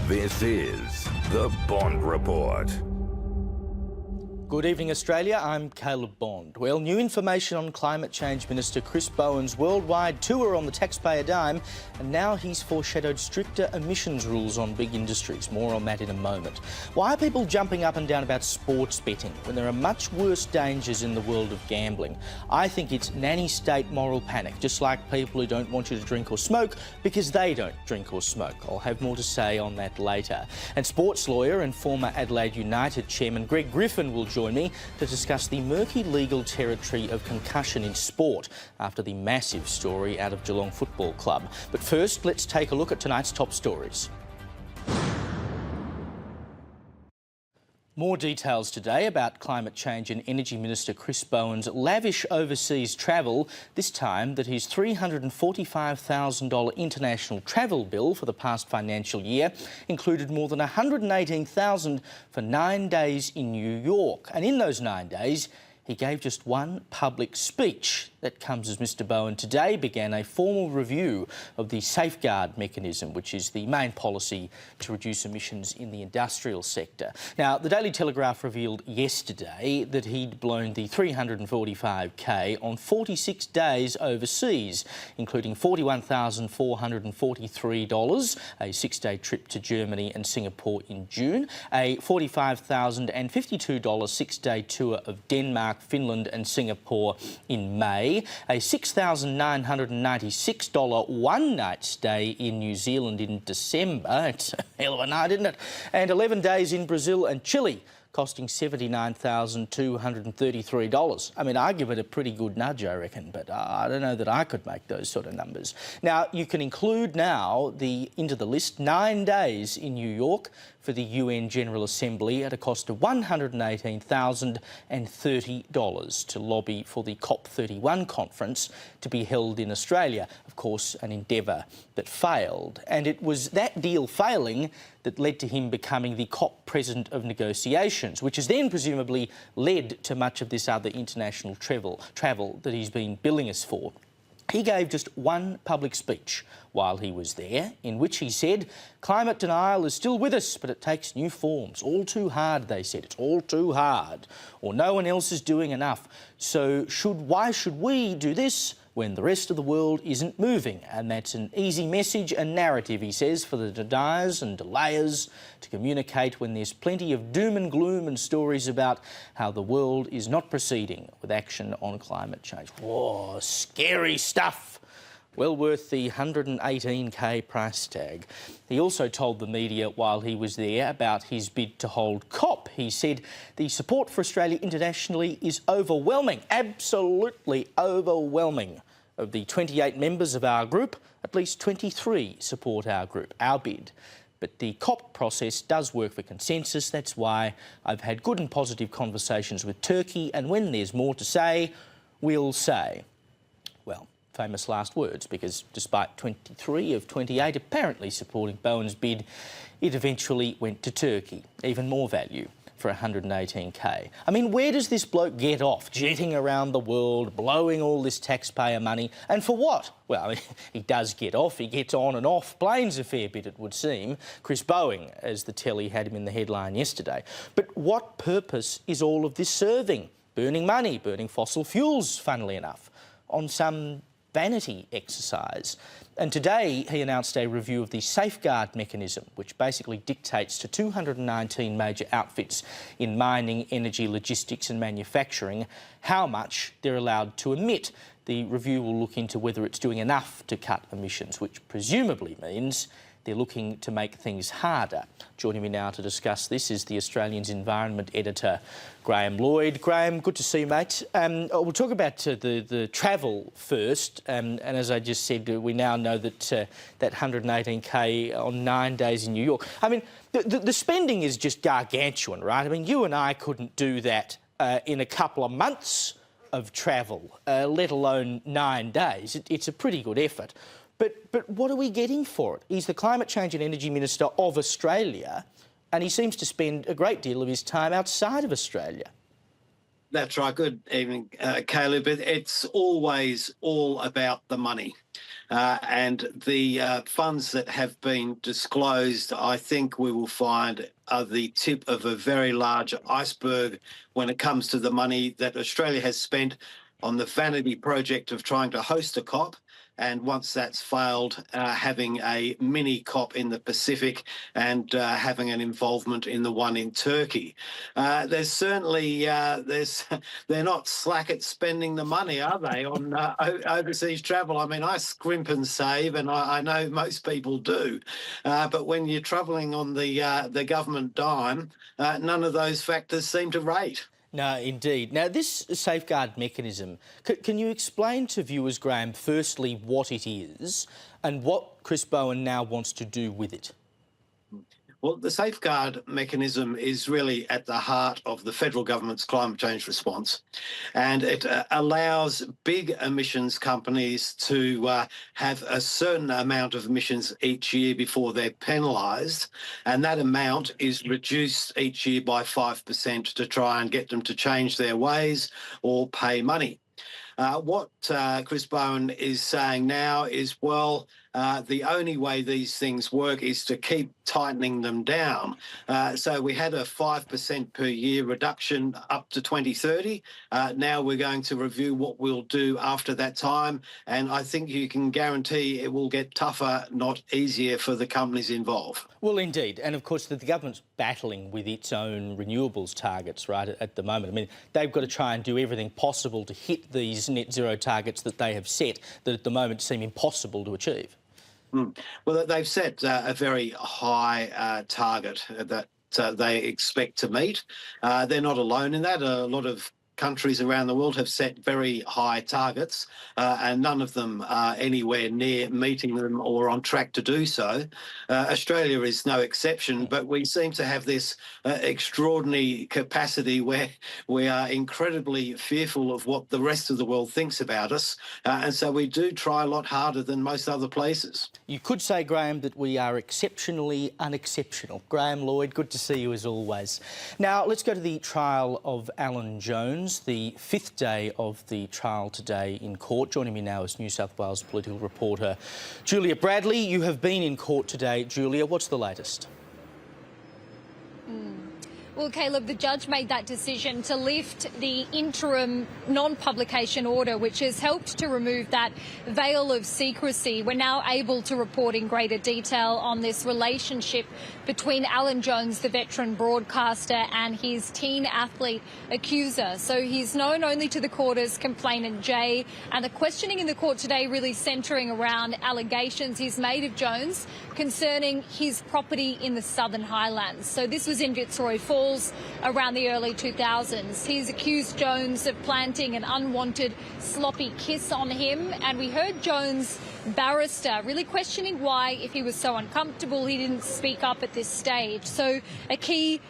This is the Bond Report. Good evening, Australia. I'm Caleb Bond. Well, new information on Climate Change Minister Chris Bowen's worldwide tour on the taxpayer dime, and now he's foreshadowed stricter emissions rules on big industries. More on that in a moment. Why are people jumping up and down about sports betting when there are much worse dangers in the world of gambling? I think it's nanny state moral panic, just like people who don't want you to drink or smoke because they don't drink or smoke. I'll have more to say on that later. And sports lawyer and former Adelaide United chairman Greg Griffin will join me to discuss the murky legal territory of concussion in sport after the massive story out of Geelong Football Club. But first, let's take a look at tonight's top stories. More details today about Climate Change and Energy Minister Chris Bowen's lavish overseas travel, this time that his $345,000 international travel bill for the past financial year included more than $118,000 for 9 days in New York. And in those 9 days, he gave just one public speech. That comes as Mr Bowen today began a formal review of the safeguard mechanism, which is the main policy to reduce emissions in the industrial sector. Now, the Daily Telegraph revealed yesterday that he'd blown the $345K on 46 days overseas, including $41,443, a 6-day trip to Germany and Singapore in June, a $45,052 6-day tour of Denmark, Finland and Singapore in May, a $6,996 one-night stay in New Zealand in December. It's a hell of a night, isn't it? And 11 days in Brazil and Chile, costing $79,233. I mean, I give it a pretty good nudge, I reckon, but I don't know that I could make those sort of numbers. Now, you can include now into the list 9 days in New York for the UN General Assembly at a cost of $118,030 to lobby for the COP31 conference to be held in Australia. Of course, an endeavour that failed. And it was that deal failing that led to him becoming the COP President of Negotiations, which has then presumably led to much of this other international travel that he's been billing us for. He gave just one public speech while he was there, in which he said, climate denial is still with us, but it takes new forms. All too hard, they said. It's all too hard. Or no one else is doing enough. So why should we do this when the rest of the world isn't moving? And that's an easy message and narrative, he says, for the deniers and delayers to communicate when there's plenty of doom and gloom and stories about how the world is not proceeding with action on climate change. Whoa, scary stuff. Well worth the $118K price tag. He also told the media while he was there about his bid to hold COP. He said the support for Australia internationally is overwhelming, absolutely overwhelming. Of the 28 members of our group, at least 23 support our group, our bid. But the COP process does work for consensus. That's why I've had good and positive conversations with Turkey, and when there's more to say, we'll say. Well, famous last words, because despite 23 of 28 apparently supporting Bowen's bid, it eventually went to Turkey. Even more value for 118K. I mean, where does this bloke get off, jetting around the world, blowing all this taxpayer money, and for what? Well, I mean, he does get off, he gets on and off planes a fair bit, it would seem. Chris Bowen, as the telly had him in the headline yesterday. But what purpose is all of this serving? Burning money, burning fossil fuels, funnily enough, on some vanity exercise. And today he announced a review of the safeguard mechanism, which basically dictates to 219 major outfits in mining, energy, logistics and manufacturing how much they're allowed to emit. The review will look into whether it's doing enough to cut emissions, which presumably means they're looking to make things harder. Joining me now to discuss this is the Australian's Environment Editor, Graham Lloyd. Graham, good to see you, mate. We'll talk about the travel first. And as I just said, we now know that that 118K on 9 days in New York. I mean, the spending is just gargantuan, right? I mean, you and I couldn't do that in a couple of months of travel, let alone 9 days. It's a pretty good effort. But what are we getting for it? He's the Climate Change and Energy Minister of Australia, and he seems to spend a great deal of his time outside of Australia. That's right. Good evening, Caleb. It's always all about the money. And the funds that have been disclosed, I think we will find are the tip of a very large iceberg when it comes to the money that Australia has spent on the vanity project of trying to host a COP. And once that's failed, having a mini COP in the Pacific and having an involvement in the one in Turkey. There's certainly, they're not slack at spending the money, are they, on overseas travel? I mean, I scrimp and save, and I know most people do. But when you're travelling on the government dime, none of those factors seem to rate. No, indeed. Now, this safeguard mechanism, can you explain to viewers, Graham, firstly what it is and what Chris Bowen now wants to do with it? Well, the safeguard mechanism is really at the heart of the federal government's climate change response, and it allows big emissions companies to have a certain amount of emissions each year before they're penalised, and that amount is reduced each year by 5% to try and get them to change their ways or pay money. What Chris Bowen is saying now is, well, the only way these things work is to keep tightening them down. So we had a 5% per year reduction up to 2030. Now we're going to review what we'll do after that time. And I think you can guarantee it will get tougher, not easier for the companies involved. Well, indeed. And of course, the government's battling with its own renewables targets, right, at the moment. I mean, they've got to try and do everything possible to hit these net zero targets that they have set that at the moment seem impossible to achieve. Well, they've set a very high target that they expect to meet. They're not alone in that. A lot of countries around the world have set very high targets, and none of them are anywhere near meeting them or on track to do so. Australia is no exception, but we seem to have this extraordinary capacity where we are incredibly fearful of what the rest of the world thinks about us, and so we do try a lot harder than most other places. You could say, Graham, that we are exceptionally unexceptional. Graham Lloyd, good to see you as always. Now, let's go to the trial of Alan Jones. The fifth day of the trial today in court. Joining me now is New South Wales political reporter Julia Bradley. You have been in court today, Julia. What's the latest? Well, Caleb, the judge made that decision to lift the interim non-publication order, which has helped to remove that veil of secrecy. We're now able to report in greater detail on this relationship between Alan Jones, the veteran broadcaster, and his teen athlete accuser. So he's known only to the court as complainant J, and the questioning in the court today really centring around allegations he's made of Jones concerning his property in the Southern Highlands. So this was in Fitzroy Falls around the early 2000s. He's accused Jones of planting an unwanted sloppy kiss on him, and we heard Jones' barrister really questioning why, if he was so uncomfortable, he didn't speak up at this stage. So a key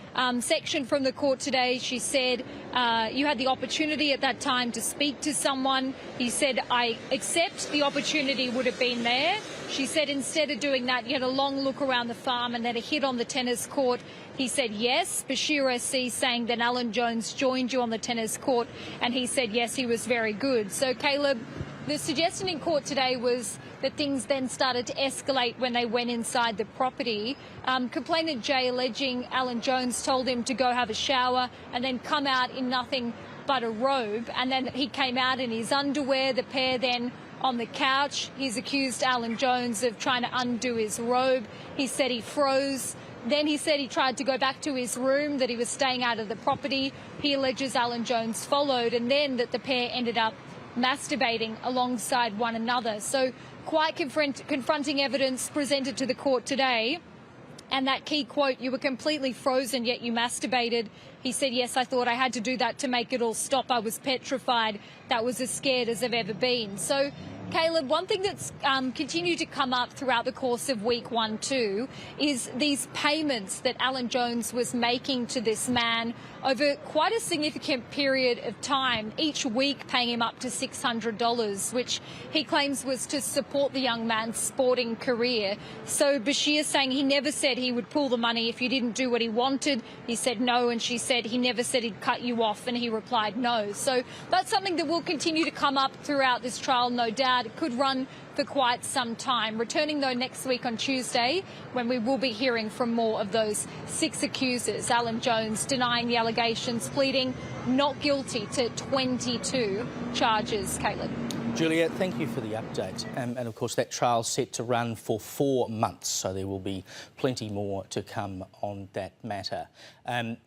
section from the court today, she said, you had the opportunity at that time to speak to someone. He said, I accept the opportunity would have been there. She said instead of doing that, you had a long look around the farm and then a hit on the tennis court. He said yes. Bashir SC saying that Alan Jones joined you on the tennis court, and he said yes, he was very good. So, Caleb, the suggestion in court today was that things then started to escalate when they went inside the property. Complainant Jay alleging Alan Jones told him to go have a shower and then come out in nothing but a robe, and then he came out in his underwear. The pair then on the couch. He's accused Alan Jones of trying to undo his robe. He said he froze. Then he said he tried to go back to his room, that he was staying out of the property. He alleges Alan Jones followed, and then that the pair ended up masturbating alongside one another. So quite confronting evidence presented to the court today. And that key quote, you were completely frozen, yet you masturbated. He said, yes, I thought I had to do that to make it all stop. I was petrified. That was as scared as I've ever been. So, Caleb, one thing that's continued to come up throughout the course of week 1 too is these payments that Alan Jones was making to this man over quite a significant period of time, each week paying him up to $600, which he claims was to support the young man's sporting career. So Bashir saying he never said he would pull the money if you didn't do what he wanted. He said no, and she said he never said he'd cut you off, and he replied no. So that's something that will continue to come up throughout this trial, no doubt. safeguard could run for quite some time. Returning, though, next week on Tuesday, when we will be hearing from more of those 6 accusers. Alan Jones denying the allegations, pleading not guilty to 22 charges. Caitlin. Julia, thank you for the update. And of course, that trial's set to run for 4 months, so there will be plenty more to come on that matter.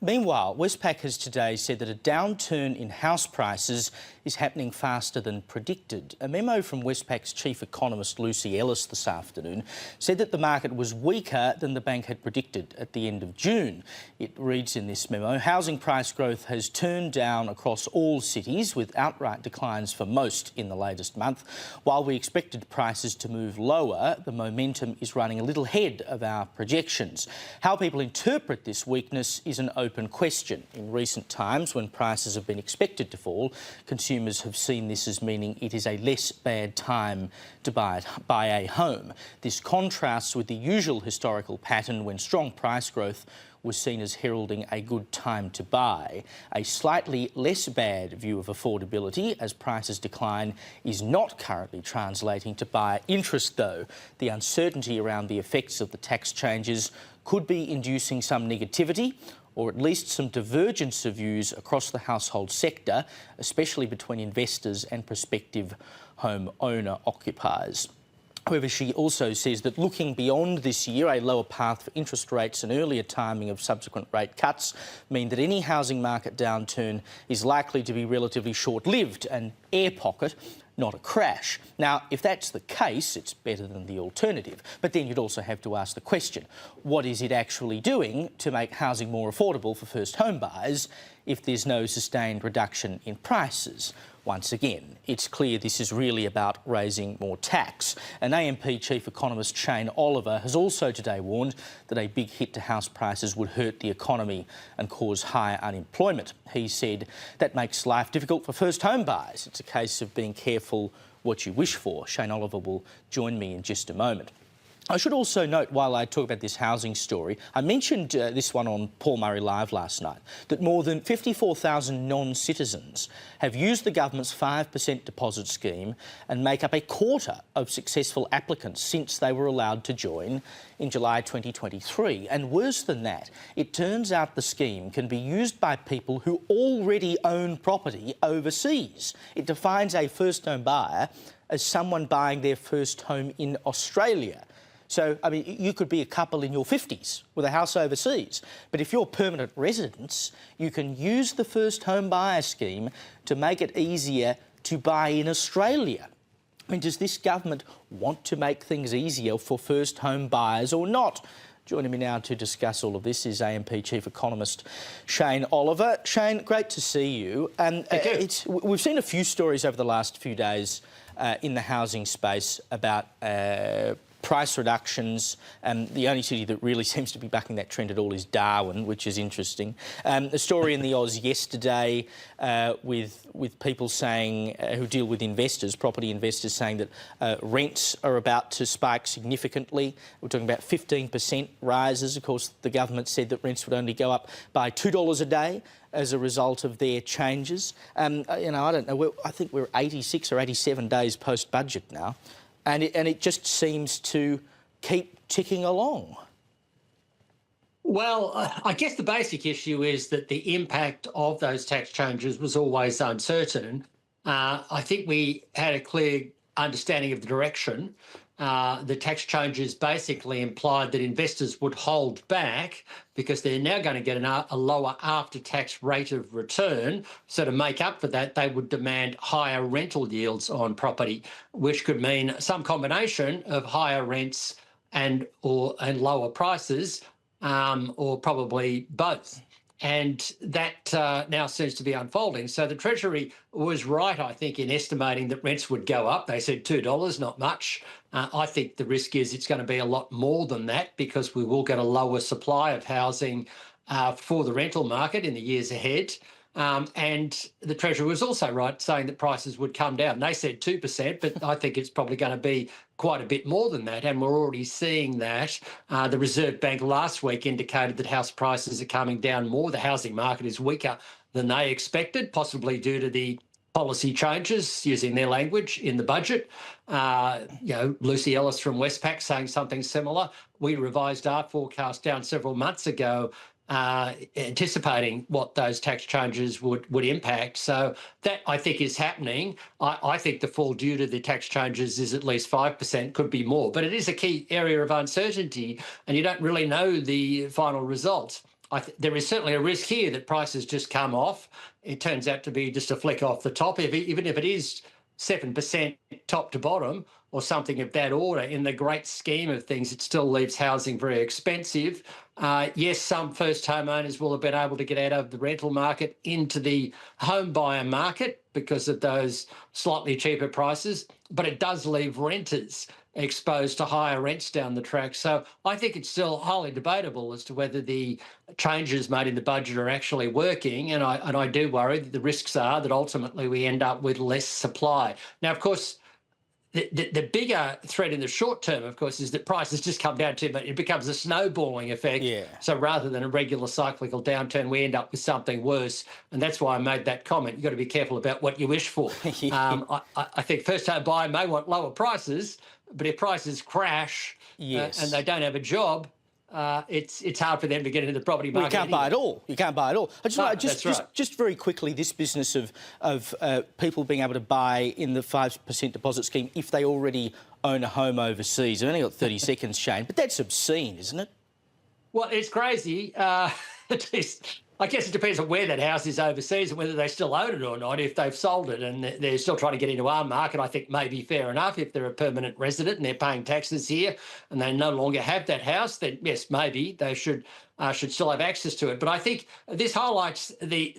Meanwhile, Westpac has today said that a downturn in house prices is happening faster than predicted. A memo from Westpac's chief economist, Lucy Ellis, this afternoon said that the market was weaker than the bank had predicted at the end of June. It reads in this memo, housing price growth has turned down across all cities, with outright declines for most in the latest month. While we expected prices to move lower, the momentum is running a little ahead of our projections. How people interpret this weakness is an open question. In recent times, when prices have been expected to fall, consumers have seen this as meaning it is a less bad time to buy a home. This contrasts with the usual historical pattern when strong price growth was seen as heralding a good time to buy. A slightly less bad view of affordability as prices decline is not currently translating to buyer interest, though. The uncertainty around the effects of the tax changes could be inducing some negativity, or at least some divergence of views across the household sector, especially between investors and prospective home owner-occupiers. However, she also says that looking beyond this year, a lower path for interest rates and earlier timing of subsequent rate cuts mean that any housing market downturn is likely to be relatively short-lived, an air pocket, not a crash. Now, if that's the case, it's better than the alternative. But then you'd also have to ask the question, what is it actually doing to make housing more affordable for first home buyers if there's no sustained reduction in prices? Once again, it's clear this is really about raising more tax. And AMP Chief Economist Shane Oliver has also today warned that a big hit to house prices would hurt the economy and cause higher unemployment. He said that makes life difficult for first home buyers. It's a case of being careful what you wish for. Shane Oliver will join me in just a moment. I should also note, while I talk about this housing story, I mentioned this one on Paul Murray Live last night, that more than 54,000 non-citizens have used the government's 5% deposit scheme and make up a quarter of successful applicants since they were allowed to join in July 2023. And worse than that, it turns out the scheme can be used by people who already own property overseas. It defines a first-home buyer as someone buying their first home in Australia. So, I mean, you could be a couple in your 50s with a house overseas, but if you're permanent residents, you can use the first home buyer scheme to make it easier to buy in Australia. I mean, does this government want to make things easier for first home buyers or not? Joining me now to discuss all of this is AMP Chief Economist Shane Oliver. Shane, great to see you. We've seen a few stories over the last few days in the housing space about price reductions. The only city that really seems to be backing that trend at all is Darwin, which is interesting. A story in the Oz yesterday with people saying, who deal with investors, property investors, saying that rents are about to spike significantly. We're talking about 15% rises. Of course, the government said that rents would only go up by $2 a day as a result of their changes. I don't know, I think we're 86 or 87 days post-budget now. And it just seems to keep ticking along. Well, I guess the basic issue is that the impact of those tax changes was always uncertain. I think we had a clear understanding of the direction. The tax changes basically implied that investors would hold back because they're now going to get a lower after-tax rate of return. So to make up for that, they would demand higher rental yields on property, which could mean some combination of higher rents and lower prices, or probably both. And that now seems to be unfolding. So the Treasury was right, I think, in estimating that rents would go up. They said $2, not much. I think the risk is it's going to be a lot more than that because we will get a lower supply of housing for the rental market in the years ahead. And the Treasury was also right saying that prices would come down. They said 2%, but I think it's probably going to be quite a bit more than that, and we're already seeing that. The Reserve Bank last week indicated that house prices are coming down more. The housing market is weaker than they expected, possibly due to the policy changes, using their language, in the budget. Lucy Ellis from Westpac saying something similar. We revised our forecast down several months ago, anticipating what those tax changes would impact. So that, I think, is happening. I think the fall due to the tax changes is at least 5%, could be more. But it is a key area of uncertainty, and you don't really know the final results. There is certainly a risk here that prices just come off. It turns out to be just a flick off the top. Even if it is 7% top to bottom or something of that order, in the great scheme of things, it still leaves housing very expensive. Yes, some first homeowners will have been able to get out of the rental market into the home buyer market because of those slightly cheaper prices, but it does leave renters exposed to higher rents down the track. So I think it's still highly debatable as to whether the changes made in the budget are actually working, and I do worry that the risks are that ultimately we end up with less supply. Now, of course, the bigger threat in the short term, of course, is that prices just come down too much. It becomes a snowballing effect. Yeah. So rather than a regular cyclical downturn, we end up with something worse. And that's why I made that comment. You've got to be careful about what you wish for. I think first-home buyer may want lower prices, but if prices crash and they don't have a job, it's hard for them to get into the property market. Well, you can't buy it all. You can't buy it all. Just very quickly, this business of people being able to buy in the 5% deposit scheme if they already own a home overseas. I've only got 30 seconds, Shane, but that's obscene, isn't it? Well, it's crazy. I guess it depends on where that house is overseas and whether they still own it or not. If they've sold it and they're still trying to get into our market, I think maybe fair enough. If they're a permanent resident and they're paying taxes here and they no longer have that house, then yes, maybe they should still have access to it. But I think this highlights the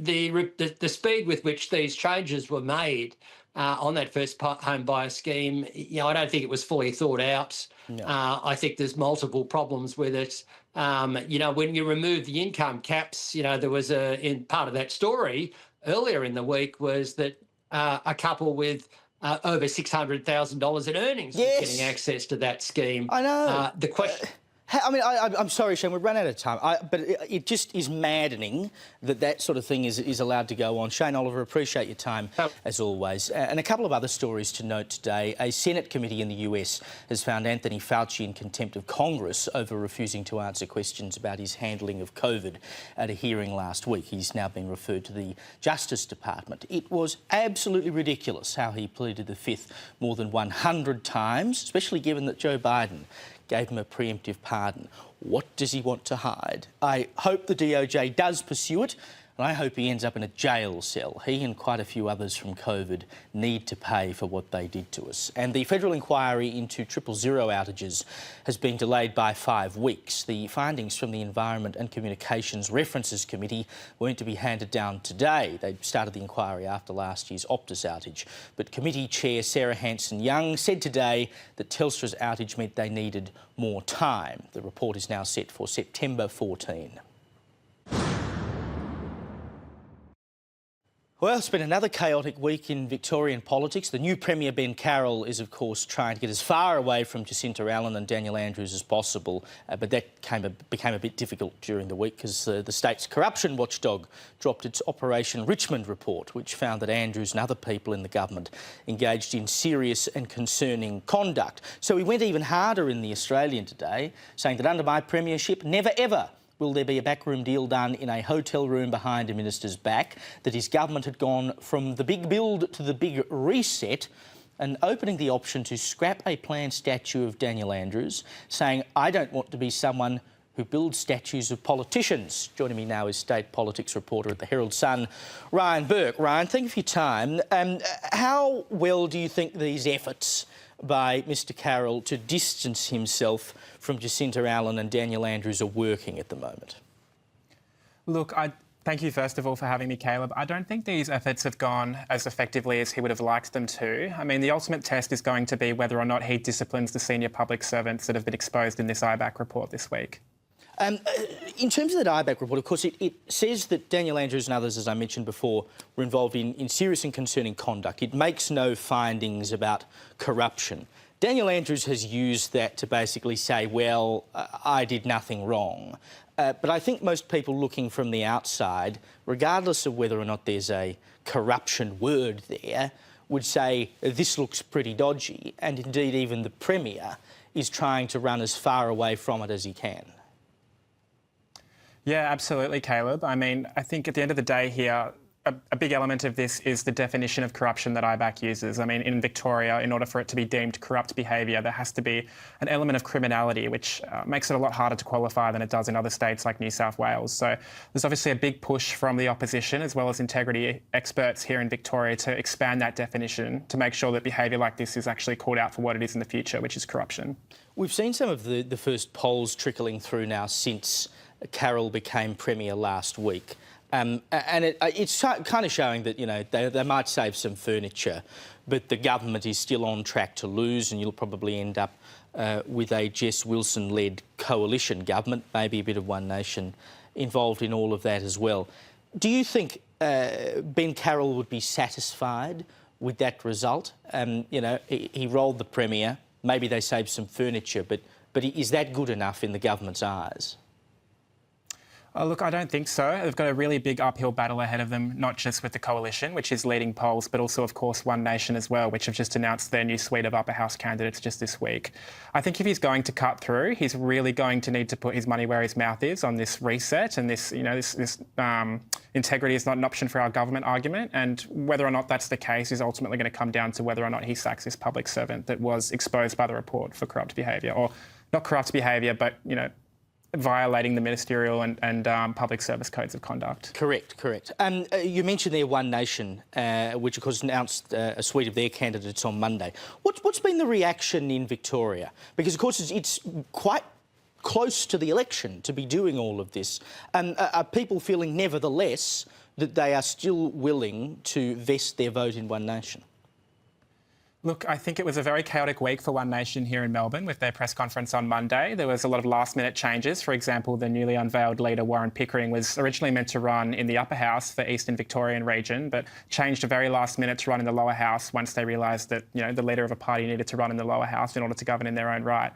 speed with which these changes were made on that first home buyer scheme. I don't think it was fully thought out. No. I think there's multiple problems with it. When you remove the income caps, there was in part of that story earlier in the week was that a couple with over $600,000 in earnings was getting access to that scheme. I know. The question. I'm sorry, Shane, we've run out of time, but it just is maddening that sort of thing is allowed to go on. Shane Oliver, appreciate your time, as always. And a couple of other stories to note today. A Senate committee in the US has found Anthony Fauci in contempt of Congress over refusing to answer questions about his handling of COVID at a hearing last week. He's now been referred to the Justice Department. It was absolutely ridiculous how he pleaded the Fifth more than 100 times, especially given that Joe Biden gave him a preemptive pardon. What does he want to hide? I hope the DOJ does pursue it, and I hope he ends up in a jail cell. He and quite a few others from COVID need to pay for what they did to us. And the federal inquiry into 000 outages has been delayed by 5 weeks. The findings from the Environment and Communications References Committee weren't to be handed down today. They started the inquiry after last year's Optus outage. But committee chair Sarah Hanson-Young said today that Telstra's outage meant they needed more time. The report is now set for September 14. Well, it's been another chaotic week in Victorian politics. The new Premier, Ben Carroll, is, of course, trying to get as far away from Jacinta Allen and Daniel Andrews as possible, but that became a bit difficult during the week because the state's corruption watchdog dropped its Operation Richmond report, which found that Andrews and other people in the government engaged in serious and concerning conduct. So he went even harder in The Australian today, saying that under my premiership, never ever will there be a backroom deal done in a hotel room behind a minister's back, that his government had gone from the big build to the big reset, and opening the option to scrap a planned statue of Daniel Andrews, saying, I don't want to be someone who builds statues of politicians. Joining me now is state politics reporter at the Herald Sun, Ryan Burke. Ryan, thank you for your time. How well do you think these efforts by Mr Carroll to distance himself from Jacinta Allen and Daniel Andrews are working at the moment? Look, thank you first of all for having me, Caleb. I don't think these efforts have gone as effectively as he would have liked them to. I mean, the ultimate test is going to be whether or not he disciplines the senior public servants that have been exposed in this IBAC report this week. In terms of that IBAC report, of course, it says that Daniel Andrews and others, as I mentioned before, were involved in serious and concerning conduct. It makes no findings about corruption. Daniel Andrews has used that to basically say, well, I did nothing wrong. But I think most people looking from the outside, regardless of whether or not there's a corruption word there, would say this looks pretty dodgy. And indeed, even the Premier is trying to run as far away from it as he can. Yeah, absolutely, Caleb. I mean, I think at the end of the day here, a big element of this is the definition of corruption that IBAC uses. I mean, in Victoria, in order for it to be deemed corrupt behaviour, there has to be an element of criminality, which makes it a lot harder to qualify than it does in other states like New South Wales. So there's obviously a big push from the opposition, as well as integrity experts here in Victoria, to expand that definition to make sure that behaviour like this is actually called out for what it is in the future, which is corruption. We've seen some of the first polls trickling through now since Carroll became Premier last week. And it's kind of showing that, you know, they might save some furniture, but the government is still on track to lose, and you'll probably end up with a Jess Wilson-led coalition government, maybe a bit of One Nation involved in all of that as well. Do you think Ben Carroll would be satisfied with that result? You know, he rolled the Premier, maybe they saved some furniture, but is that good enough in the government's eyes? Oh, look, I don't think so. They've got a really big uphill battle ahead of them, not just with the coalition, which is leading polls, but also, of course, One Nation as well, which have just announced their new suite of upper house candidates just this week. I think if he's going to cut through, he's really going to need to put his money where his mouth is on this reset and this, you know, this integrity is not an option for our government argument. And whether or not that's the case is ultimately going to come down to whether or not he sacks this public servant that was exposed by the report for corrupt behaviour, or not corrupt behaviour, but, you know, violating the ministerial and public service codes of conduct. Correct. You mentioned there One Nation, which of course announced a suite of their candidates on Monday. What's been the reaction in Victoria? Because of course it's quite close to the election to be doing all of this. Are people feeling nevertheless that they are still willing to vest their vote in One Nation? Look, I think it was a very chaotic week for One Nation here in Melbourne with their press conference on Monday. There was a lot of last-minute changes. For example, the newly unveiled leader, Warren Pickering, was originally meant to run in the upper house for Eastern Victorian region, but changed a very last minute to run in the lower house once they realised that, you know, the leader of a party needed to run in the lower house in order to govern in their own right.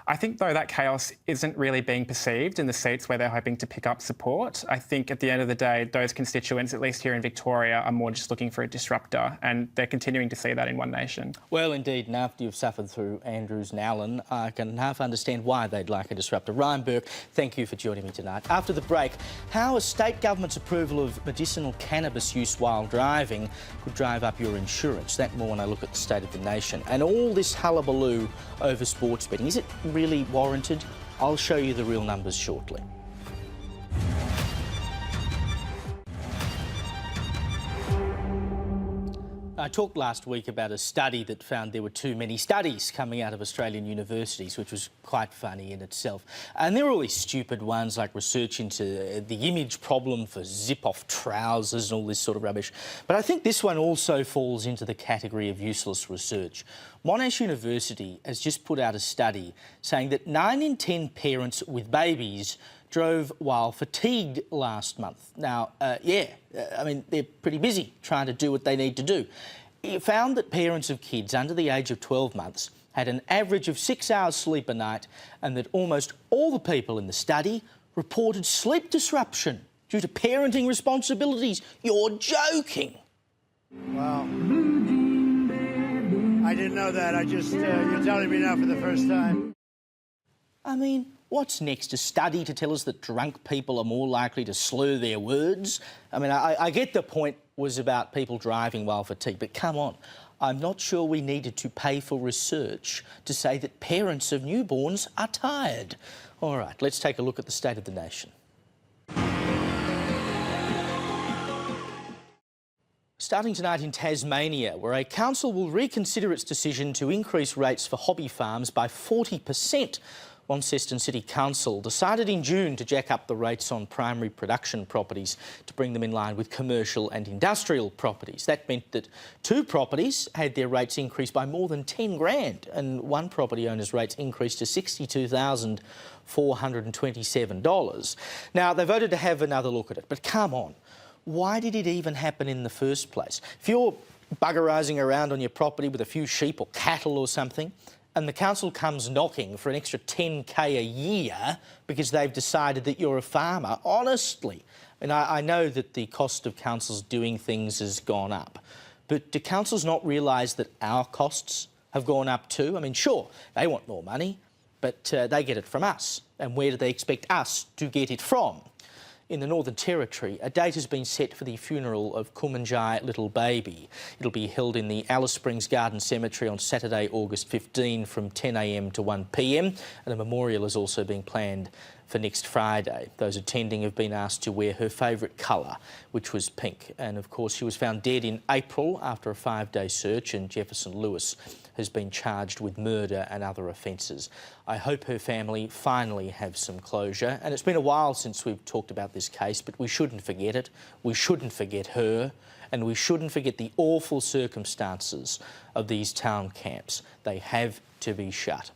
I think, though, that chaos isn't really being perceived in the seats where they're hoping to pick up support. I think at the end of the day, those constituents, at least here in Victoria, are more just looking for a disruptor, and they're continuing to see that in One Nation. Well, indeed, and after you've suffered through Andrews and Allen, I can half understand why they'd like a disruptor. Ryan Burke, thank you for joining me tonight. After the break, how a state government's approval of medicinal cannabis use while driving could drive up your insurance. That more when I look at the state of the nation. And all this hullabaloo over sports betting. Is it really warranted? I'll show you the real numbers shortly. I talked last week about a study that found there were too many studies coming out of Australian universities, which was quite funny in itself. And there were all these stupid ones like research into the image problem for zip-off trousers and all this sort of rubbish. But I think this one also falls into the category of useless research. Monash University has just put out a study saying that 9 in 10 parents with babies drove while fatigued last month. Now, I mean, they're pretty busy trying to do what they need to do. It found that parents of kids under the age of 12 months had an average of 6 hours sleep a night, and that almost all the people in the study reported sleep disruption due to parenting responsibilities. You're joking. Wow. I didn't know that. You're telling me now for the first time. I mean, what's next? A study to tell us that drunk people are more likely to slur their words? I mean, I get the point was about people driving while fatigued, but come on. I'm not sure we needed to pay for research to say that parents of newborns are tired. All right, let's take a look at the state of the nation. Starting tonight in Tasmania, where a council will reconsider its decision to increase rates for hobby farms by 40%. Launceston City Council decided in June to jack up the rates on primary production properties to bring them in line with commercial and industrial properties. That meant that 2 properties had their rates increased by more than 10 grand, and one property owner's rates increased to $62,427. Now, they voted to have another look at it, but come on. Why did it even happen in the first place? If you're buggerising around on your property with a few sheep or cattle or something, and the council comes knocking for an extra 10k a year because they've decided that you're a farmer, honestly. And I know that the cost of councils doing things has gone up, but do councils not realise that our costs have gone up too? I mean, sure, they want more money, but they get it from us. And where do they expect us to get it from? In the Northern Territory, a date has been set for the funeral of Kumanjai little baby. It'll be held in the Alice Springs Garden Cemetery on Saturday, August 15 from 10 a.m. to 1 p.m. and a memorial is also being planned for next Friday. Those attending have been asked to wear her favourite colour, which was pink. And of course, she was found dead in April after a 5-day search, and Jefferson Lewis has been charged with murder and other offences. I hope her family finally have some closure. And it's been a while since we've talked about this case, but we shouldn't forget it. We shouldn't forget her. And we shouldn't forget the awful circumstances of these town camps. They have to be shut.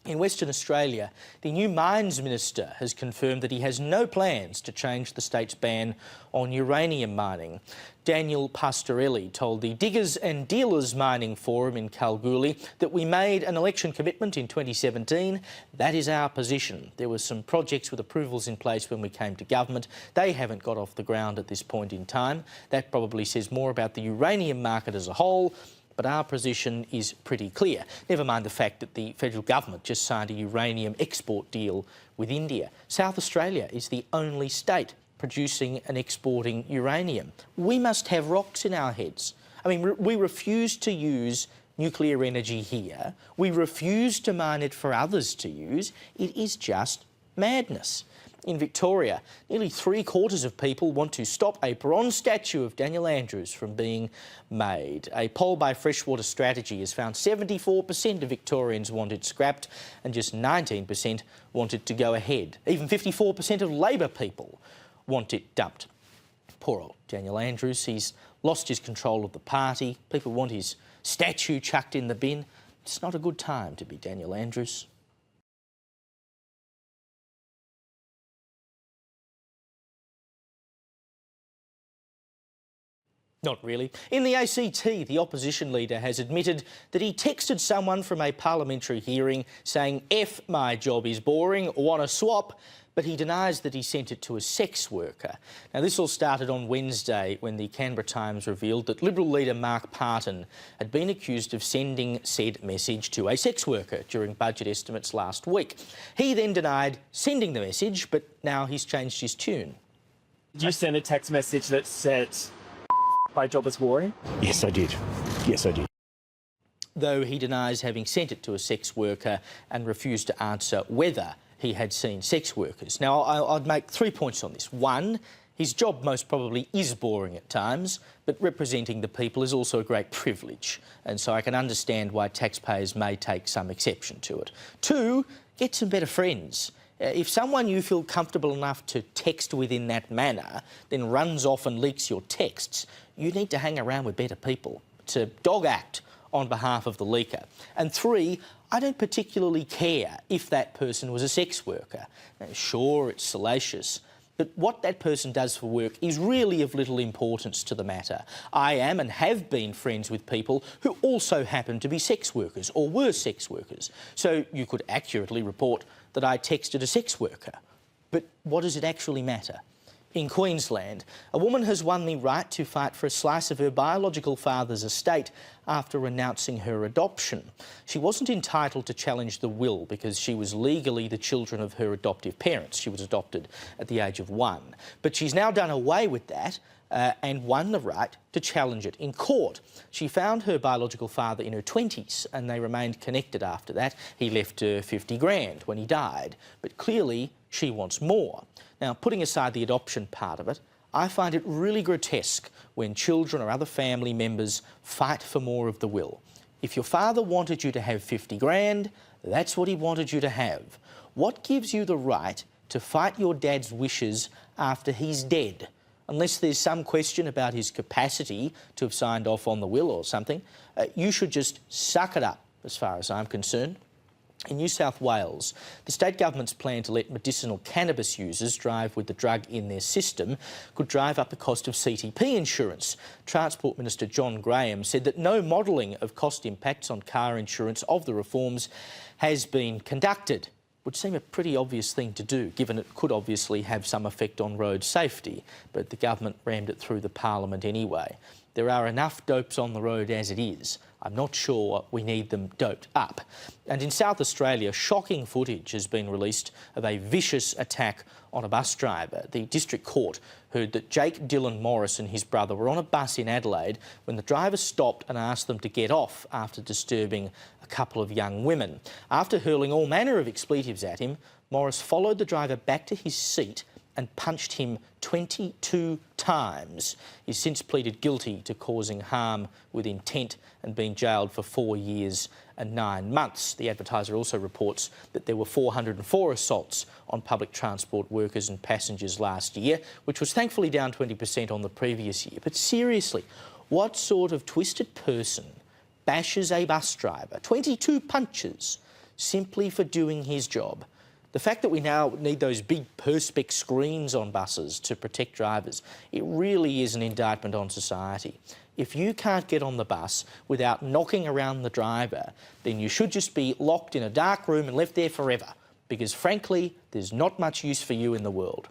In Western Australia, the new Mines Minister has confirmed that he has no plans to change the state's ban on uranium mining. Daniel Pastorelli told the Diggers and Dealers Mining Forum in Kalgoorlie that we made an election commitment in 2017. That is our position. There were some projects with approvals in place when we came to government. They haven't got off the ground at this point in time. That probably says more about the uranium market as a whole. But our position is pretty clear. Never mind the fact that the federal government just signed a uranium export deal with India. South Australia is the only state producing and exporting uranium. We must have rocks in our heads. I mean, we refuse to use nuclear energy here. We refuse to mine it for others to use. It is just madness. In Victoria, nearly 3/4 of people want to stop a bronze statue of Daniel Andrews from being made. A poll by Freshwater Strategy has found 74% of Victorians want it scrapped and just 19% want it to go ahead. Even 54% of Labor people want it dumped. Poor old Daniel Andrews, he's lost his control of the party. People want his statue chucked in the bin. It's not a good time to be Daniel Andrews. Not really. In the ACT, the opposition leader has admitted that he texted someone from a parliamentary hearing saying, "F, my job is boring, wanna swap," but he denies that he sent it to a sex worker. Now, this all started on Wednesday when the Canberra Times revealed that Liberal leader Mark Parton had been accused of sending said message to a sex worker during budget estimates last week. He then denied sending the message, but now he's changed his tune. Did you send a text message that said, "My job is boring"? Yes, I did. Yes, I did. Though he denies having sent it to a sex worker and refused to answer whether he had seen sex workers. Now, I'd make 3 points on this. One, his job most probably is boring at times, but representing the people is also a great privilege, and so I can understand why taxpayers may take some exception to it. Two, get some better friends. If someone you feel comfortable enough to text with in that manner then runs off and leaks your texts, you need to hang around with better people. It's a dog act on behalf of the leaker. And three, I don't particularly care if that person was a sex worker. Now, sure, it's salacious, but what that person does for work is really of little importance to the matter. I am and have been friends with people who also happen to be sex workers or were sex workers. So you could accurately report that I texted a sex worker. But what does it actually matter? In Queensland, a woman has won the right to fight for a slice of her biological father's estate after renouncing her adoption. She wasn't entitled to challenge the will because she was legally the children of her adoptive parents. She was adopted at the age of 1. But she's now done away with that and won the right to challenge it in court. She found her biological father in her 20s and they remained connected after that. He left her 50 grand when he died, but clearly she wants more. Now, putting aside the adoption part of it, I find it really grotesque when children or other family members fight for more of the will. If your father wanted you to have 50 grand, that's what he wanted you to have. What gives you the right to fight your dad's wishes after he's dead? Unless there's some question about his capacity to have signed off on the will or something, you should just suck it up, as far as I'm concerned. In New South Wales, the state government's plan to let medicinal cannabis users drive with the drug in their system could drive up the cost of CTP insurance. Transport Minister John Graham said that no modelling of cost impacts on car insurance of the reforms has been conducted. Would seem a pretty obvious thing to do, given it could obviously have some effect on road safety, but the government rammed it through the parliament anyway. There are enough dopes on the road as it is. I'm not sure we need them doped up. And in South Australia, shocking footage has been released of a vicious attack on a bus driver. The district court heard that Jake Dylan Morris and his brother were on a bus in Adelaide when the driver stopped and asked them to get off after disturbing a couple of young women. After hurling all manner of expletives at him, Morris followed the driver back to his seat and punched him 22 times. He's since pleaded guilty to causing harm with intent and been jailed for 4 years and 9 months. The Advertiser also reports that there were 404 assaults on public transport workers and passengers last year, which was thankfully down 20% on the previous year. But seriously, what sort of twisted person bashes a bus driver? 22 punches simply for doing his job. The fact that we now need those big perspex screens on buses to protect drivers, it really is an indictment on society. If you can't get on the bus without knocking around the driver, then you should just be locked in a dark room and left there forever, because frankly, there's not much use for you in the world.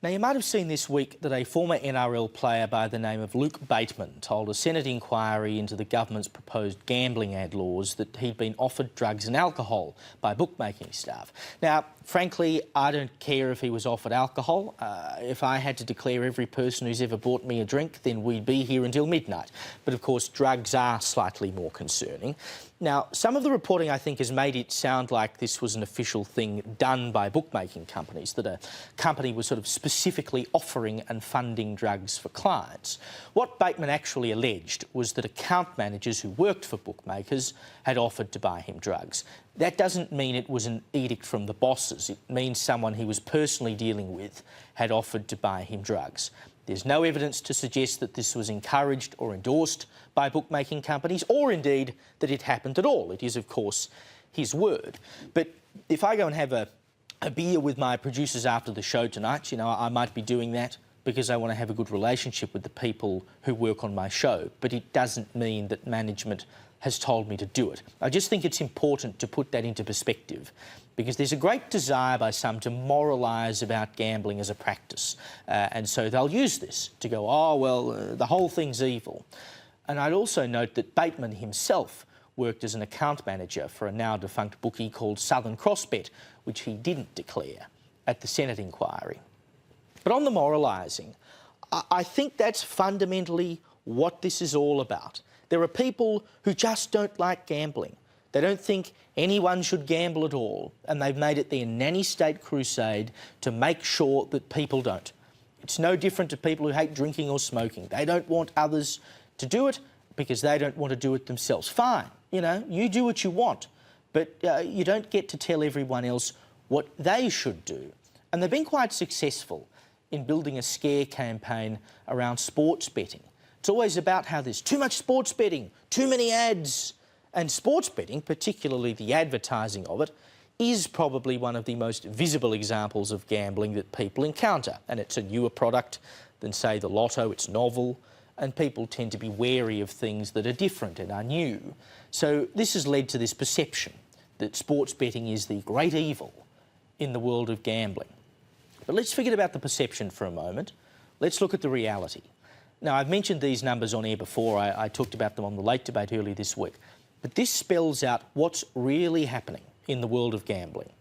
Now, you might have seen this week that a former NRL player by the name of Luke Bateman told a Senate inquiry into the government's proposed gambling ad laws that he'd been offered drugs and alcohol by bookmaking staff. Now, frankly, I don't care if he was offered alcohol. If I had to declare every person who's ever bought me a drink, then we'd be here until midnight. But of course, drugs are slightly more concerning. Now, some of the reporting, I think, has made it sound like this was an official thing done by bookmaking companies, that a company was sort of specifically offering and funding drugs for clients. What Bateman actually alleged was that account managers who worked for bookmakers had offered to buy him drugs. That doesn't mean it was an edict from the bosses. It means someone he was personally dealing with had offered to buy him drugs. There's no evidence to suggest that this was encouraged or endorsed by bookmaking companies, or indeed that it happened at all. It is, of course, his word. But if I go and have a beer with my producers after the show tonight, you know, I might be doing that because I want to have a good relationship with the people who work on my show. But it doesn't mean that management has told me to do it. I just think it's important to put that into perspective, because there's a great desire by some to moralise about gambling as a practice. And so they'll use this to go, oh, well, the whole thing's evil. And I'd also note that Bateman himself worked as an account manager for a now-defunct bookie called Southern Crossbet, which he didn't declare at the Senate inquiry. But on the moralising, I think that's fundamentally what this is all about. There are people who just don't like gambling. They don't think anyone should gamble at all, and they've made it their nanny state crusade to make sure that people don't. It's no different to people who hate drinking or smoking. They don't want others to do it because they don't want to do it themselves. Fine, you know, you do what you want, but you don't get to tell everyone else what they should do. And they've been quite successful in building a scare campaign around sports betting. It's always about how there's too much sports betting, too many ads. And sports betting, particularly the advertising of it, is probably one of the most visible examples of gambling that people encounter. And it's a newer product than, say, the lotto. It's novel, and people tend to be wary of things that are different and are new. So this has led to this perception that sports betting is the great evil in the world of gambling. But let's forget about the perception for a moment. Let's look at the reality. Now, I've mentioned these numbers on air before. I talked about them on the Late Debate earlier this week. But this spells out what's really happening in the world of gambling.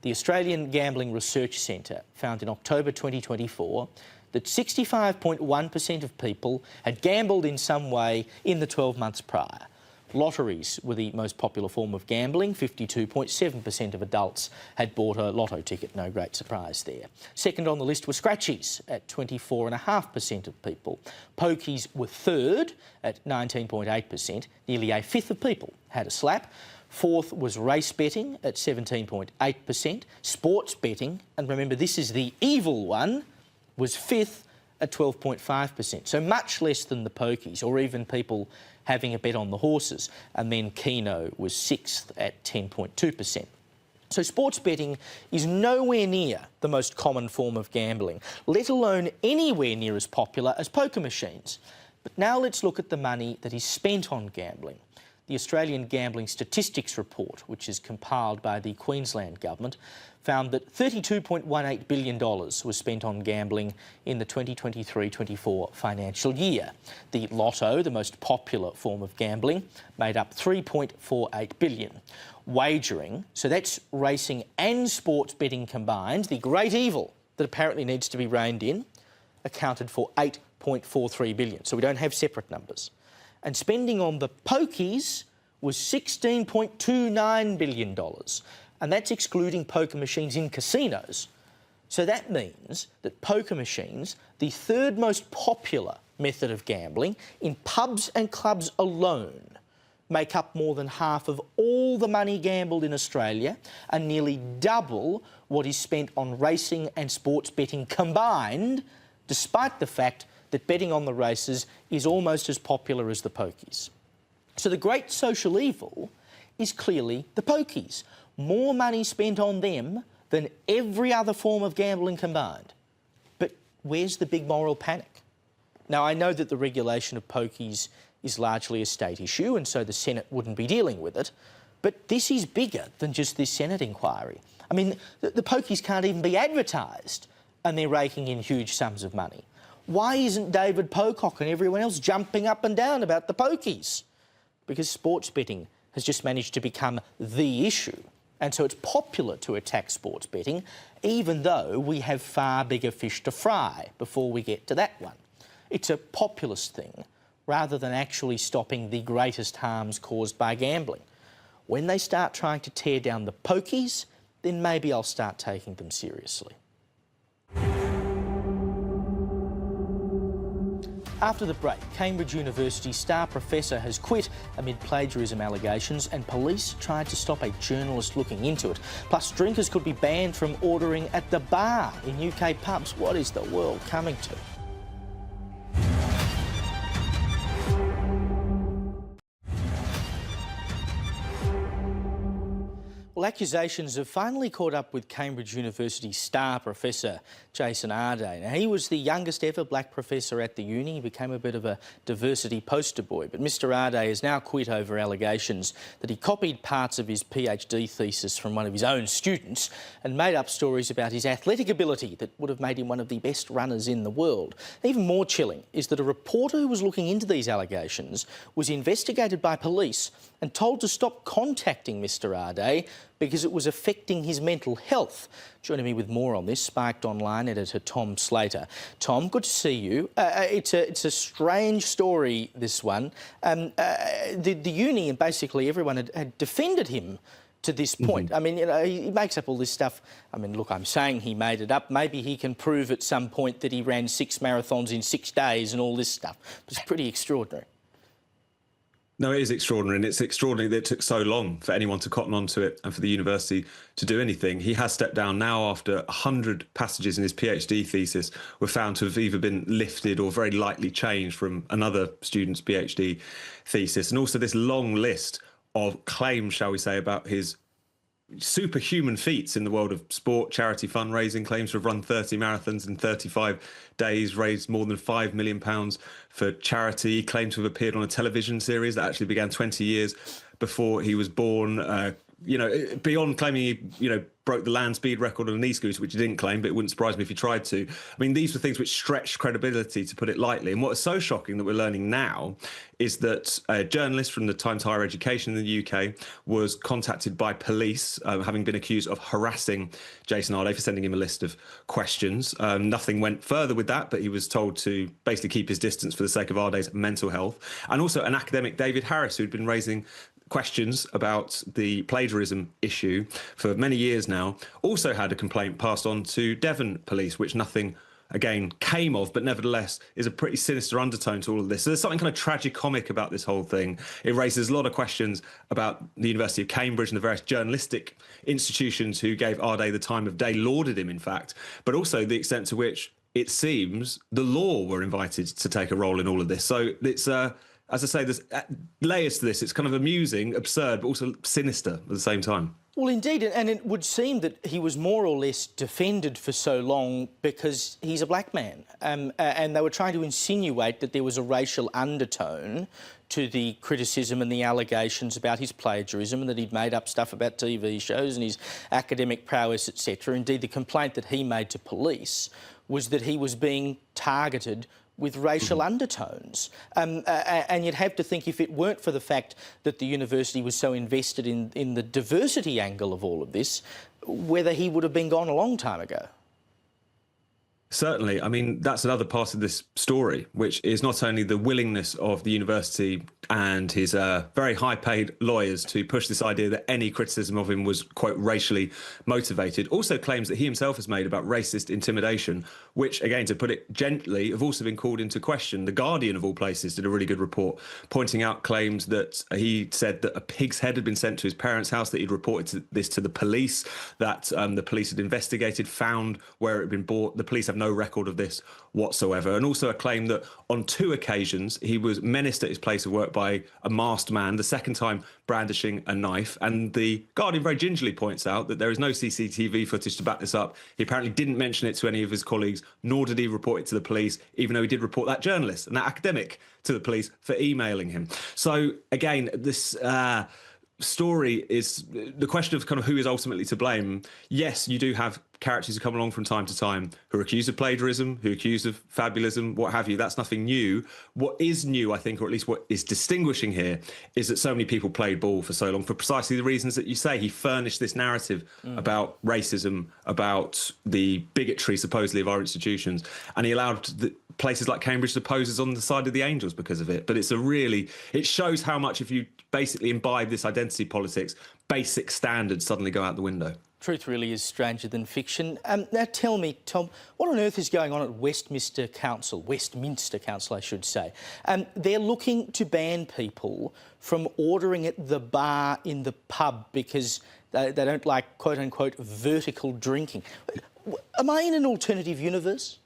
The Australian Gambling Research Centre found in October 2024 that 65.1% of people had gambled in some way in the 12 months prior. Lotteries were the most popular form of gambling. 52.7% of adults had bought a lotto ticket, no great surprise there. Second on the list were scratchies at 24.5% of people. Pokies were third at 19.8%. Nearly a fifth of people had a slap. Fourth was race betting at 17.8%. Sports betting, and remember this is the evil one, was fifth at 12.5%. So much less than the pokies or even people having a bet on the horses, and then Keno was 6th at 10.2%. So sports betting is nowhere near the most common form of gambling, let alone anywhere near as popular as poker machines. But now let's look at the money that is spent on gambling. The Australian Gambling Statistics Report, which is compiled by the Queensland Government, found that $32.18 billion was spent on gambling in the 2023-24 financial year. The lotto, the most popular form of gambling, made up $3.48 billion. Wagering, so that's racing and sports betting combined, the great evil that apparently needs to be reined in, accounted for $8.43 billion. So we don't have separate numbers. And spending on the pokies was $16.29 billion. And that's excluding poker machines in casinos. So that means that poker machines, the third most popular method of gambling, in pubs and clubs alone, make up more than half of all the money gambled in Australia and nearly double what is spent on racing and sports betting combined, despite the fact that betting on the races is almost as popular as the pokies. So the great social evil is clearly the pokies. More money spent on them than every other form of gambling combined. But where's the big moral panic? Now, I know that the regulation of pokies is largely a state issue, and so the Senate wouldn't be dealing with it. But this is bigger than just this Senate inquiry. I mean, the pokies can't even be advertised, and they're raking in huge sums of money. Why isn't David Pocock and everyone else jumping up and down about the pokies? Because sports betting has just managed to become the issue. And so it's popular to attack sports betting, even though we have far bigger fish to fry before we get to that one. It's a populist thing, rather than actually stopping the greatest harms caused by gambling. When they start trying to tear down the pokies, then maybe I'll start taking them seriously. After the break, Cambridge University star professor has quit amid plagiarism allegations, and police tried to stop a journalist looking into it. Plus, drinkers could be banned from ordering at the bar in UK pubs. What is the world coming to? Well, accusations have finally caught up with Cambridge University star professor Jason Arday. Now, he was the youngest ever black professor at the uni. He became a bit of a diversity poster boy. But Mr Arday has now quit over allegations that he copied parts of his PhD thesis from one of his own students and made up stories about his athletic ability that would have made him one of the best runners in the world. Even more chilling is that a reporter who was looking into these allegations was investigated by police and told to stop contacting Mr Arday because it was affecting his mental health. Joining me with more on this, Sparked Online editor Tom Slater. Tom, good to see you. It's a strange story, this one. The uni and basically everyone had defended him to this point. I mean, you know, he makes up all this stuff. I mean, look, I'm saying he made it up. Maybe he can prove at some point that he ran 6 marathons in 6 days and all this stuff. It's pretty extraordinary. No, it is extraordinary, and it's extraordinary that it took so long for anyone to cotton onto it and for the university to do anything. He has stepped down now after 100 passages in his PhD thesis were found to have either been lifted or very lightly changed from another student's PhD thesis. And also this long list of claims, shall we say, about his superhuman feats in the world of sport, charity fundraising, claims to have run 30 marathons in 35 days, raised more than £5 million for charity, claimed to have appeared on a television series that actually began 20 years before he was born. You know, beyond claiming he, you know, broke the land speed record on an e-scooter, which he didn't claim, but it wouldn't surprise me if he tried to. I mean, these were things which stretched credibility, to put it lightly. And what is so shocking that we're learning now is that a journalist from the Times Higher Education in the UK was contacted by police, having been accused of harassing Jason Arday for sending him a list of questions. Nothing went further with that, but he was told to basically keep his distance for the sake of Arday's mental health. And also an academic, David Harris, who'd been raising questions about the plagiarism issue for many years now, also had a complaint passed on to Devon Police, which nothing, again, came of, but nevertheless is a pretty sinister undertone to all of this. So there's something kind of tragicomic about this whole thing. It raises a lot of questions about the University of Cambridge and the various journalistic institutions who gave Arday the time of day, lauded him, in fact, but also the extent to which it seems the law were invited to take a role in all of this. So as I say, there's layers to this. It's kind of amusing, absurd, but also sinister at the same time. Well, indeed, and it would seem that he was more or less defended for so long because he's a black man. And they were trying to insinuate that there was a racial undertone to the criticism and the allegations about his plagiarism and that he'd made up stuff about TV shows and his academic prowess, etc. Indeed, the complaint that he made to police was that he was being targeted with racial undertones. And you'd have to think, if it weren't for the fact that the university was so invested in the diversity angle of all of this, whether he would have been gone a long time ago. Certainly. I mean, that's another part of this story, which is not only the willingness of the university and his very high-paid lawyers to push this idea that any criticism of him was, quote, racially motivated, also claims that he himself has made about racist intimidation, which, again, to put it gently, have also been called into question. The Guardian, of all places, did a really good report pointing out claims that he said that a pig's head had been sent to his parents' house, that he'd reported this to the police, that the police had investigated, found where it had been bought. The police have no record of this whatsoever. And also a claim that on 2 occasions he was menaced at his place of work by a masked man, the second time brandishing a knife. And the Guardian very gingerly points out that there is no CCTV footage to back this up. He apparently didn't mention it to any of his colleagues, nor did he report it to the police, even though he did report that journalist and that academic to the police for emailing him. So again, this story is the question of kind of who is ultimately to blame. Yes, you do have characters who come along from time to time who are accused of plagiarism, who are accused of fabulism, what have you. That's nothing new. What is new, I think, or at least what is distinguishing here, is that so many people played ball for so long for precisely the reasons that you say. He furnished this narrative about racism, about the bigotry, supposedly, of our institutions, and he allowed places like Cambridge to pose as on the side of the angels because of it. But it shows how much, if you basically imbibe this identity politics, basic standards suddenly go out the window. Truth really is stranger than fiction. Now tell me, Tom, what on earth is going on at Westminster Council, I should say? They're looking to ban people from ordering at the bar in the pub because they don't like, quote-unquote, vertical drinking. Am I in an alternative universe?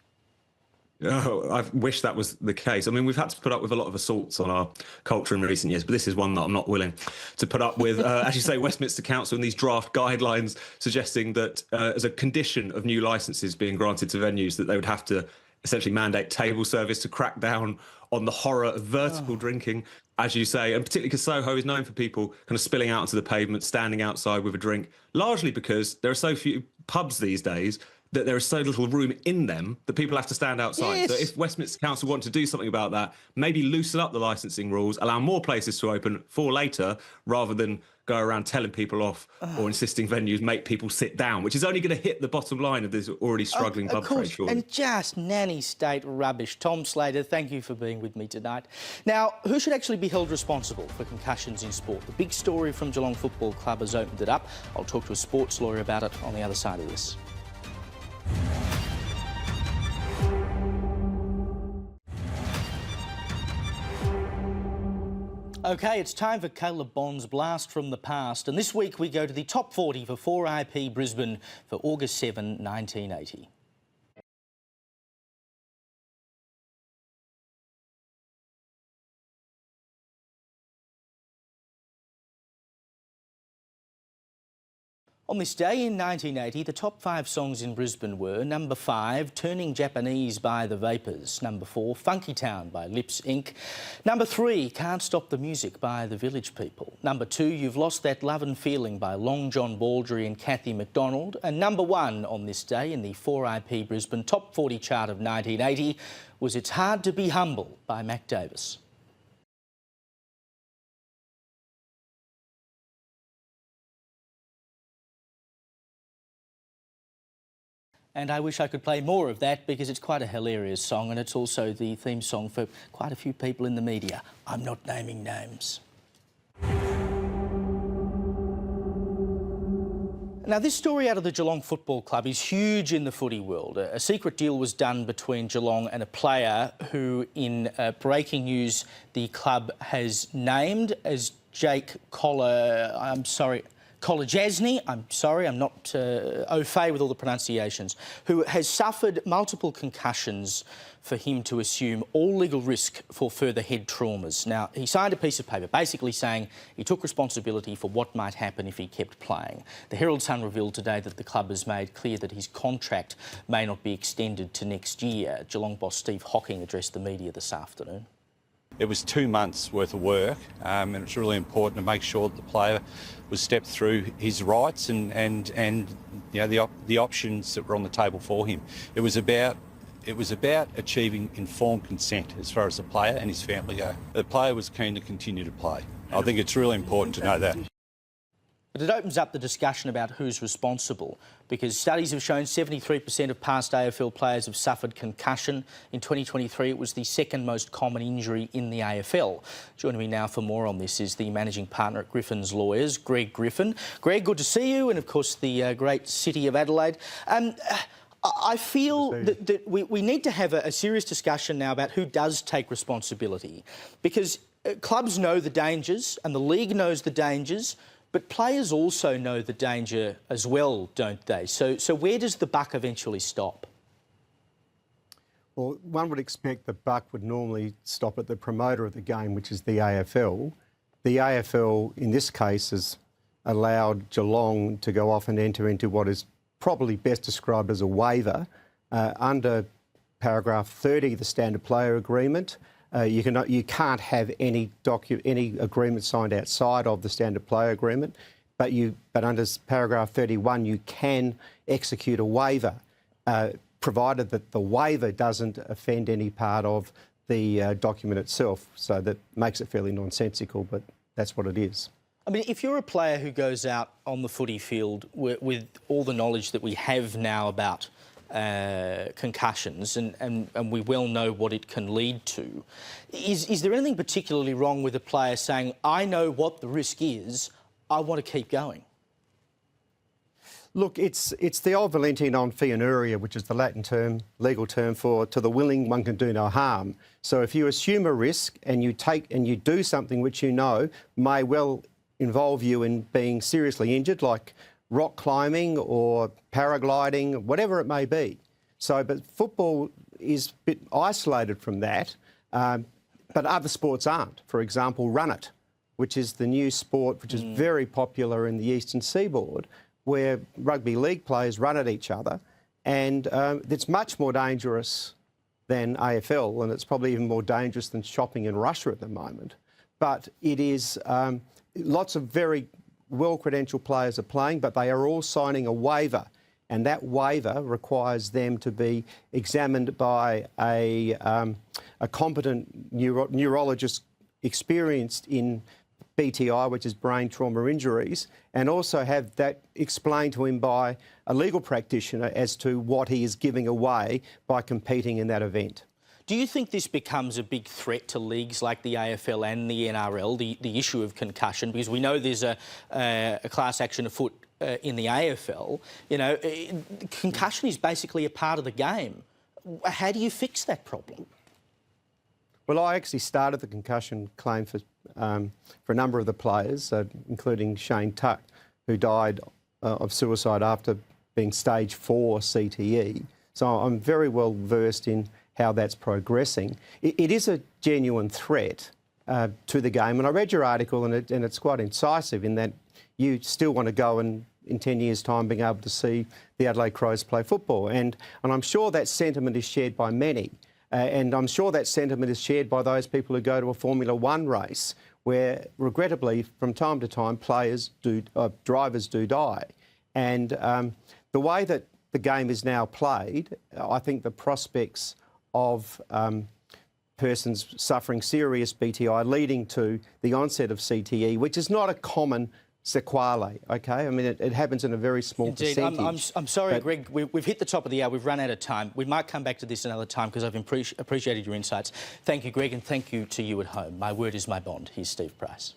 Oh, I wish that was the case. I mean, we've had to put up with a lot of assaults on our culture in recent years, but this is one that I'm not willing to put up with. As you say, Westminster Council and these draft guidelines suggesting that as a condition of new licences being granted to venues, that they would have to essentially mandate table service to crack down on the horror of vertical drinking, as you say, and particularly because Soho is known for people kind of spilling out onto the pavement, standing outside with a drink, largely because there are so few pubs these days that there is so little room in them that people have to stand outside. Yes. So if Westminster Council want to do something about that, maybe loosen up the licensing rules, allow more places to open for later, rather than go around telling people off or insisting venues make people sit down, which is only going to hit the bottom line of this already struggling pub trade. And just nanny state rubbish. Tom Slater, thank you for being with me tonight. Now, who should actually be held responsible for concussions in sport? The big story from Geelong Football Club has opened it up. I'll talk to a sports lawyer about it on the other side of this. OK, it's time for Caleb Bond's Blast from the Past, and this week we go to the top 40 for 4IP Brisbane for August 7, 1980. On this day in 1980, the top 5 songs in Brisbane were number 5, Turning Japanese by The Vapors, number 4, Funky Town by Lips Inc., number 3, Can't Stop the Music by The Village People, number 2, You've Lost That Love and Feeling by Long John Baldry and Kathy McDonald, and number 1 on this day in the 4IP Brisbane Top 40 chart of 1980 was It's Hard to Be Humble by Mac Davis. And I wish I could play more of that because it's quite a hilarious song and it's also the theme song for quite a few people in the media. I'm not naming names. Now, this story out of the Geelong Football Club is huge in the footy world. A secret deal was done between Geelong and a player who, in breaking news, the club has named as Jake Collar. I'm sorry. Kolajasny, I'm sorry, I'm not au fait with all the pronunciations, who has suffered multiple concussions for him to assume all legal risk for further head traumas. Now, he signed a piece of paper basically saying he took responsibility for what might happen if he kept playing. The Herald Sun revealed today that the club has made clear that his contract may not be extended to next year. Geelong boss Steve Hocking addressed the media this afternoon. It was 2 months worth of work, and it's really important to make sure that the player was stepped through his rights and you know the options that were on the table for him. It was about achieving informed consent as far as the player and his family go. The player was keen to continue to play. I think it's really important to know that. But it opens up the discussion about who's responsible, because studies have shown 73% of past AFL players have suffered concussion. In 2023, it was the second most common injury in the AFL. Joining me now for more on this is the managing partner at Griffin's Lawyers, Greg Griffin. Greg, good to see you, and of course the great city of Adelaide. I feel that we need to have a serious discussion now about who does take responsibility, because clubs know the dangers and the league knows the dangers, but players also know the danger as well, don't they? So where does the buck eventually stop? Well, one would expect the buck would normally stop at the promoter of the game, which is the AFL. The AFL, in this case, has allowed Geelong to go off and enter into what is probably best described as a waiver under paragraph 30 of the Standard Player Agreement. You can't have any agreement signed outside of the Standard Player Agreement, but under paragraph 31 you can execute a waiver, provided that the waiver doesn't offend any part of the document itself. So that makes it fairly nonsensical, but that's what it is. I mean, if you're a player who goes out on the footy field with all the knowledge that we have now about concussions, and we well know what it can lead to, is there anything particularly wrong with a player saying, I know what the risk is, I want to keep going? Look, it's the old Valentia non fianuria, which is the Latin legal term for to the willing one can do no harm. So if you assume a risk and you do something which you know may well involve you in being seriously injured, like rock climbing or paragliding, whatever it may be. So, but football is a bit isolated from that, but other sports aren't. For example, run it, which is the new sport which is very popular in the eastern seaboard, where rugby league players run at each other, and it's much more dangerous than AFL, and it's probably even more dangerous than shopping in Russia at the moment. But it is lots of very well-credentialed players are playing, but they are all signing a waiver, and that waiver requires them to be examined by a competent neurologist experienced in BTI, which is brain trauma injuries, and also have that explained to him by a legal practitioner as to what he is giving away by competing in that event. Do you think this becomes a big threat to leagues like the AFL and the NRL, the issue of concussion? Because we know there's a class action afoot in the AFL. You know, concussion is basically a part of the game. How do you fix that problem? Well, I actually started the concussion claim for a number of the players, including Shane Tuck, who died of suicide after being stage 4 CTE. So I'm very well versed in how that's progressing. It is a genuine threat to the game. And I read your article, and it's quite incisive in that you still want to go and, in 10 years' time, being able to see the Adelaide Crows play football. And I'm sure that sentiment is shared by many. And I'm sure that sentiment is shared by those people who go to a Formula One race, where, regrettably, from time to time, drivers do die. And the way that the game is now played, I think the prospects of persons suffering serious BTI leading to the onset of CTE, which is not a common sequelae, OK? I mean, it happens in a very small percentage. I'm sorry, Greg, we've hit the top of the hour. We've run out of time. We might come back to this another time because I've appreciated your insights. Thank you, Greg, and thank you to you at home. My word is my bond. Here's Steve Price.